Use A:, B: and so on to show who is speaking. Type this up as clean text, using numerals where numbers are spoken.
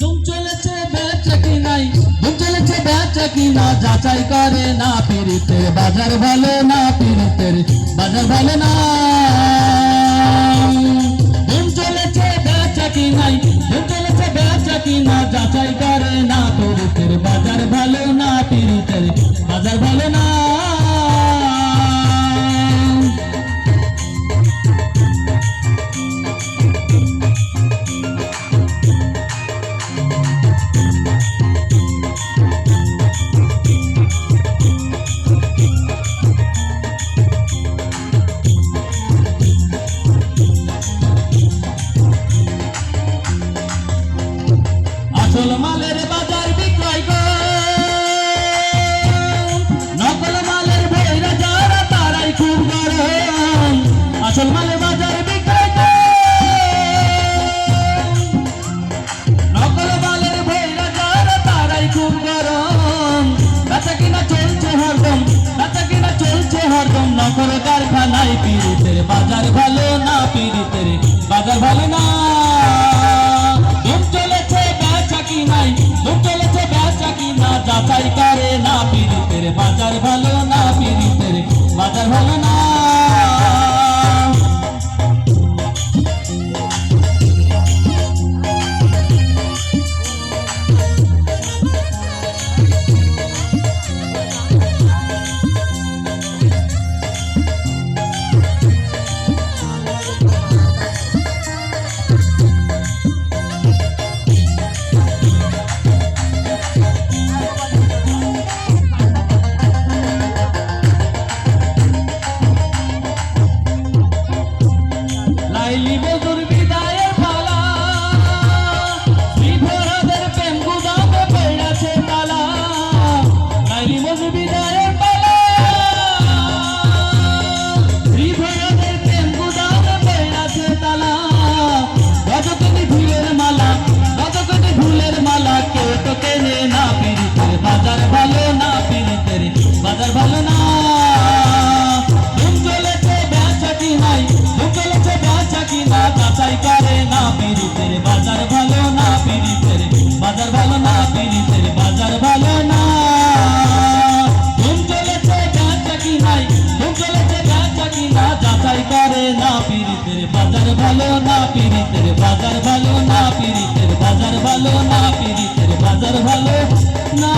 A: ধুম চলেছে বেচা কিনাই, ধুম চলেছে বেচা কিনা, যাচাই করে না পিরিতের বাজার ভালো না, পিরিতের বাজার ভালো না। ধুম চলেছে বেচা কিনাই, ধুম চলেছে বেচা কিনা, যাচাই করে না পিরিতের বাজার ভালো না, পিরিতের বাজার ভালো না। আসল মালের বাজার বিক্রয় কম, নকল মালের ভৈরা যারা তারাই খুব গরম। আসল মালের বাজার বিক্রয় কম, নকল মালের ভৈরা যারা তারাই খুব গরম। বেচা কিনা চলছে হরদম, বেচা কিনা চলছে হরদম, নকল কারখানায় পিরিতের বাজার ভালো না, পিরিতের বাজার ভালো না। ধুম চলেছে বেচা কিনাই, ধুম চলেছে বেচা কিনা, যাচাই করে না পিরিতের বাজার ভালো না, পিরিতের বাজার ভালো না। লাইলি মজুর বিদায়ের পালা, শ্রীধরদের প্রেম গুদামে পড়েছে তালা। লাইলি মজুর বিদায়ের পালা, শ্রীধরদের প্রেম গুদামে পড়েছে তালা। কতখানি ফুলের মালা, কতখানি ফুলের মালা, কেউ তো কেনে না পিরিতের বাজার ভালো না, পিরিতের বাজার ভালো না। ধুম চলেছে বেচা কিনাই, ধুম চলেছে বেচা কিনা, যাচাই করে না পিরিতের বাজার ভালো না, পিরিতের বাজার ভালো না, পিরিতের বাজার ভালো না। ধুম চলেছে বেচা কিনাই, ধুম চলেছে বেচা কিনা, যাচাই করে না পিরিতের বাজার ভালো না, পিরিতের বাজার ভালো না, পিরিতের বাজার ভালো না, পিরিতের বাজার ভালো না।